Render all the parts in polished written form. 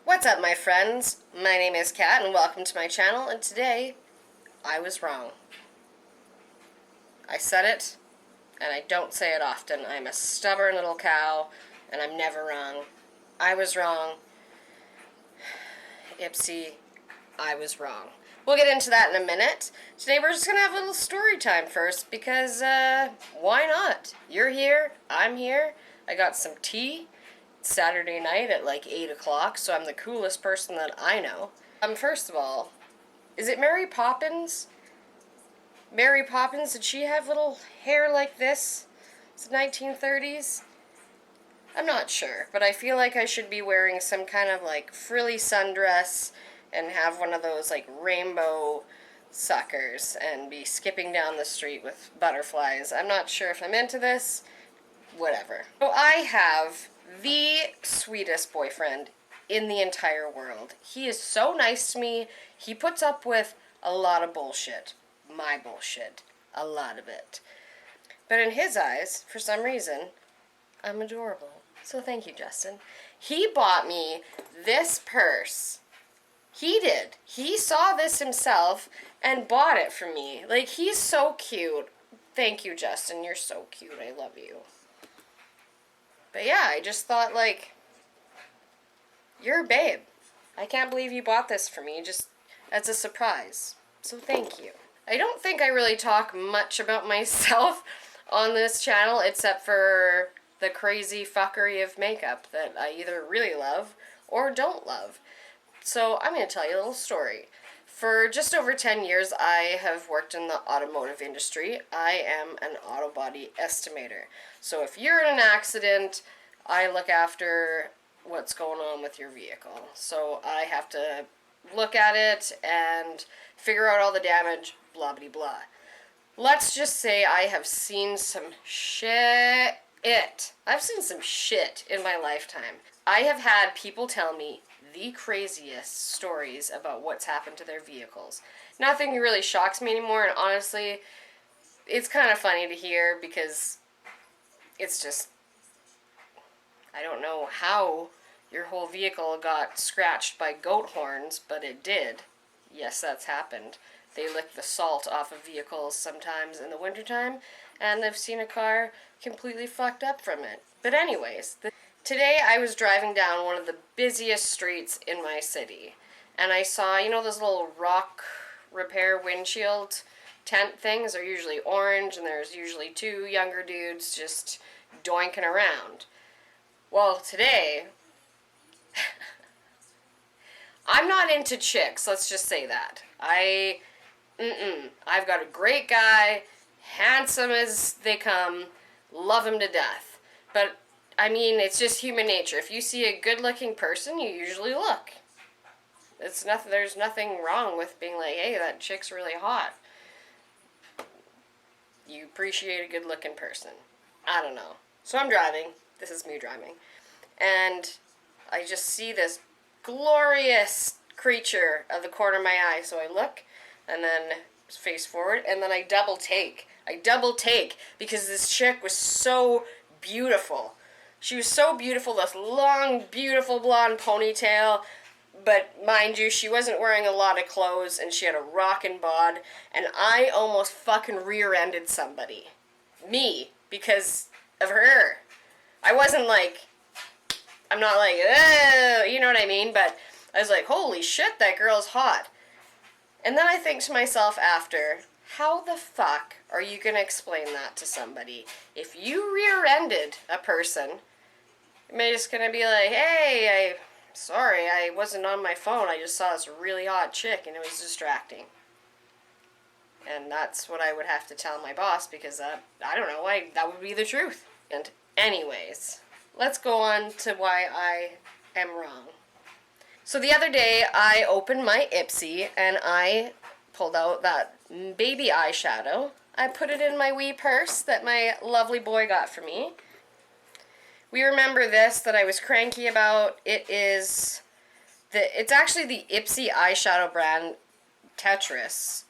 What's up, my friends? My name is Kat, and welcome to my channel, and today, I was wrong. I said it, and I don't say it often. I'm a stubborn little cow, and I'm never wrong. I was wrong. Ipsy, I was wrong. We'll get into that in a minute. Today we're just going to have a little story time first, because, why not? You're here, I'm here, I got some tea. Saturday night at like 8 o'clock, so I'm the coolest person that I know. First of all, is it Mary Poppins? Mary Poppins, did she have little hair like this? It's the 1930s? I'm not sure, but I feel like I should be wearing some kind of like frilly sundress and have one of those like rainbow suckers and be skipping down the street with butterflies. I'm not sure if I'm into this. Whatever. So I have the sweetest boyfriend in the entire world. He is so nice to me. He puts up with a lot of bullshit. My bullshit. A lot of it. But in his eyes, for some reason, I'm adorable. So thank you, Justin. He bought me this purse. He did. He saw this himself and bought it for me. Like, he's so cute. Thank you, Justin. You're so cute. I love you. But yeah, I just thought, like, you're a babe. I can't believe you bought this for me, just as a surprise. So thank you. I don't think I really talk much about myself on this channel, except for the crazy fuckery of makeup that I either really love or don't love. So I'm going to tell you a little story. For just over 10 years, I have worked in the automotive industry. I am an auto body estimator. So if you're in an accident, I look after what's going on with your vehicle. So I have to look at it and figure out all the damage, blah, blah, blah. Let's just say I have seen some shit. I've seen some shit in my lifetime. I have had people tell me the craziest stories about what's happened to their vehicles. Nothing really shocks me anymore, and honestly, it's kind of funny to hear because it's just, I don't know how your whole vehicle got scratched by goat horns, but it did. Yes, that's happened. They lick the salt off of vehicles sometimes in the wintertime, and I've seen a car completely fucked up from it. But anyways, today I was driving down one of the busiest streets in my city, and I saw, you know, those little rock repair windshield tent things are usually orange, and there's usually two younger dudes just doinking around. Well, today, I'm not into chicks, let's just say that. I've got a great guy, handsome as they come, love him to death. But I mean, it's just human nature. If you see a good-looking person, you usually look. There's nothing wrong with being like, hey, that chick's really hot. You appreciate a good-looking person. I don't know. So I'm driving. This is me driving. And I just see this glorious creature of the corner of my eye. So I look, and then face forward, and then I double take. Because this chick was so beautiful. She was so beautiful, this long, beautiful blonde ponytail, but mind you, she wasn't wearing a lot of clothes, and she had a rockin' bod, and I almost fucking rear-ended somebody. Me, because of her. I wasn't like, I'm not like, you know what I mean, but I was like, holy shit, that girl's hot. And then I think to myself after, how the fuck are you going to explain that to somebody? If you rear-ended a person, you're just going to be like, hey, sorry, I wasn't on my phone. I just saw this really hot chick and it was distracting. And that's what I would have to tell my boss because, I don't know, that would be the truth. And anyways, let's go on to why I am wrong. So the other day, I opened my Ipsy and I pulled out that baby eyeshadow. I put it in my wee purse that my lovely boy got for me. We remember this that I was cranky about. It's actually the Ipsy eyeshadow brand Tetris.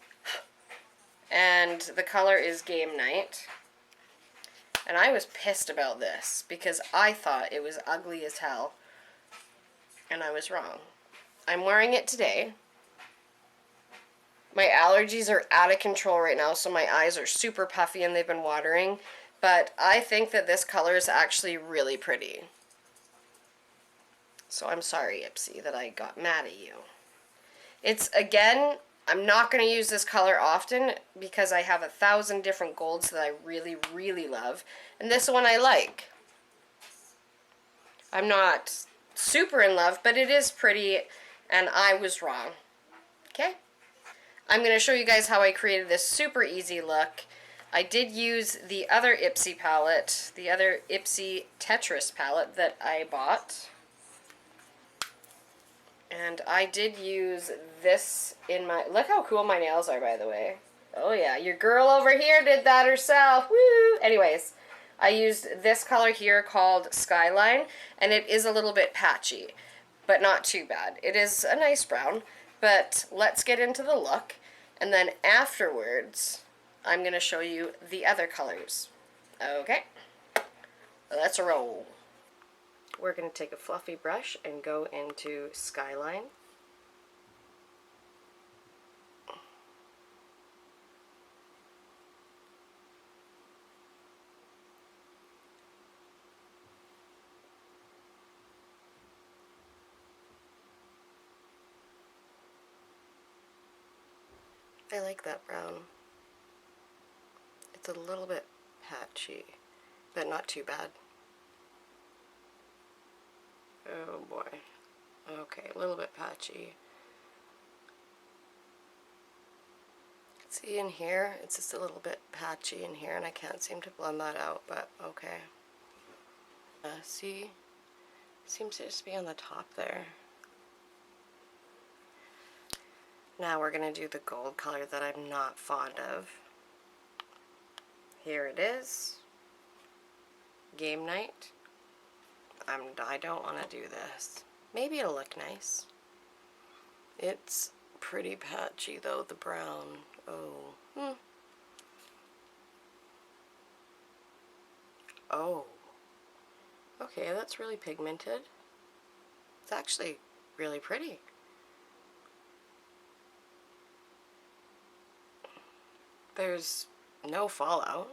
And the color is Game Night. And I was pissed about this because I thought it was ugly as hell. And I was wrong. I'm wearing it today. My allergies are out of control right now, so my eyes are super puffy and they've been watering. But I think that this color is actually really pretty. So I'm sorry, Ipsy, that I got mad at you. It's, again, I'm not going to use this color often because I have 1,000 different golds that I really, really love. And this one I like. I'm not super in love, but it is pretty, and I was wrong. Okay? I'm going to show you guys how I created this super easy look. I did use the other Ipsy palette, the other Ipsy Tetris palette that I bought. And I did use this in my... Look how cool my nails are, by the way. Oh yeah, your girl over here did that herself. Woo! Anyways, I used this color here called Skyline, and it is a little bit patchy, but not too bad. It is a nice brown, but let's get into the look, and then afterwards, I'm going to show you the other colors. Okay, let's roll. We're going to take a fluffy brush and go into Skyline. I like that brown. It's a little bit patchy, but not too bad. Oh boy. Okay, a little bit patchy. See in here, it's just a little bit patchy in here, and I can't seem to blend that out, but okay. See? Seems to just be on the top there. Now we're going to do the gold color that I'm not fond of. Here it is. Game Night. I don't want to do this. Maybe it'll look nice. It's pretty patchy though, the brown. Oh. Oh. Okay, that's really pigmented. It's actually really pretty. There's no fallout.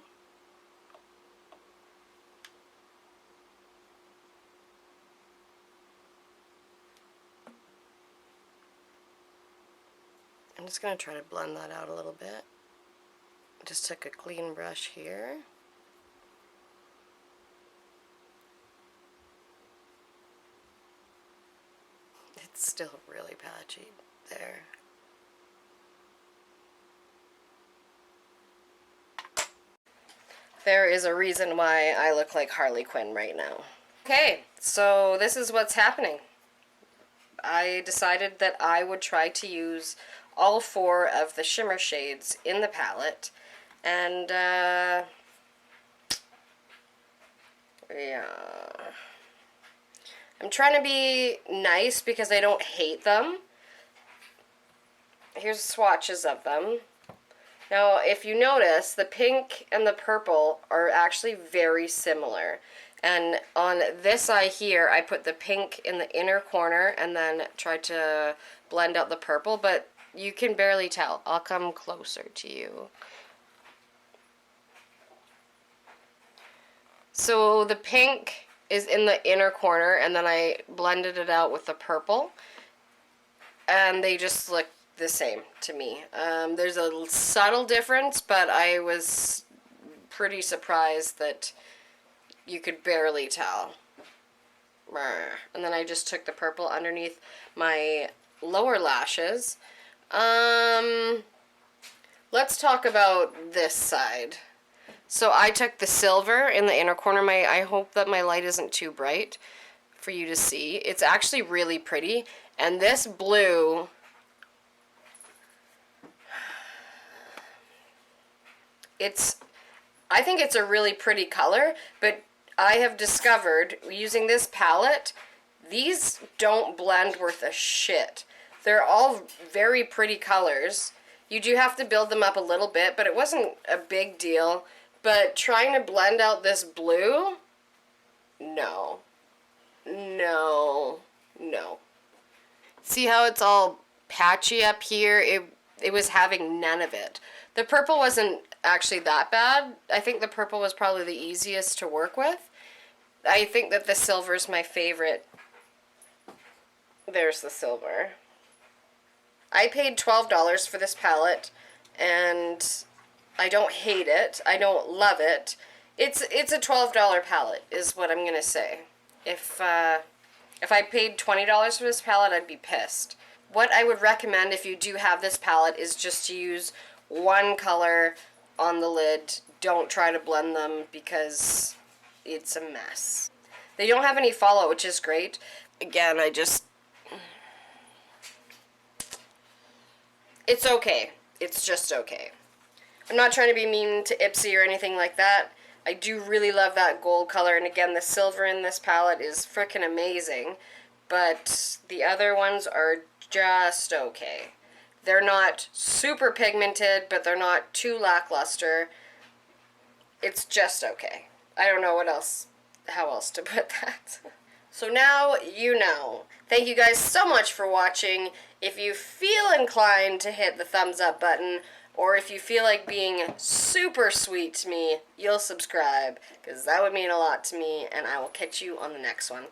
I'm just going to try to blend that out a little bit. Just took a clean brush here. It's still really patchy there. There is a reason why I look like Harley Quinn right now. Okay, so this is what's happening. I decided that I would try to use all 4 of the shimmer shades in the palette, and yeah, I'm trying to be nice because I don't hate them. Here's swatches of them. Now, if you notice, the pink and the purple are actually very similar. And on this eye here, I put the pink in the inner corner and then tried to blend out the purple, but you can barely tell. I'll come closer to you. So the pink is in the inner corner, and then I blended it out with the purple, and they just look the same to me. There's a subtle difference, but I was pretty surprised that you could barely tell. And then I just took the purple underneath my lower lashes. Let's talk about this side. So I took the silver in the inner corner. I hope that my light isn't too bright for you to see. It's actually really pretty. And this blue, I think it's a really pretty color, but I have discovered using this palette, these don't blend worth a shit. They're all very pretty colors. You do have to build them up a little bit, but it wasn't a big deal. But trying to blend out this blue, no. No. No. See how it's all patchy up here? It was having none of it. The purple wasn't actually that bad. I think the purple was probably the easiest to work with. I think that the silver is my favorite. There's the silver. I paid $12 for this palette, and I don't hate it. I don't love it. It's a $12 palette, is what I'm gonna say. If I paid $20 for this palette, I'd be pissed. What I would recommend if you do have this palette is just to use one color on the lid. Don't try to blend them because it's a mess. They don't have any fallout, which is great. Again, it's okay. It's just okay. I'm not trying to be mean to Ipsy or anything like that. I do really love that gold color, and again, the silver in this palette is frickin' amazing, but the other ones are just okay. They're not super pigmented, but they're not too lackluster. It's just okay. I don't know how else to put that. So now you know. Thank you guys so much for watching. If you feel inclined to hit the thumbs up button, or if you feel like being super sweet to me, you'll subscribe, because that would mean a lot to me, and I will catch you on the next one.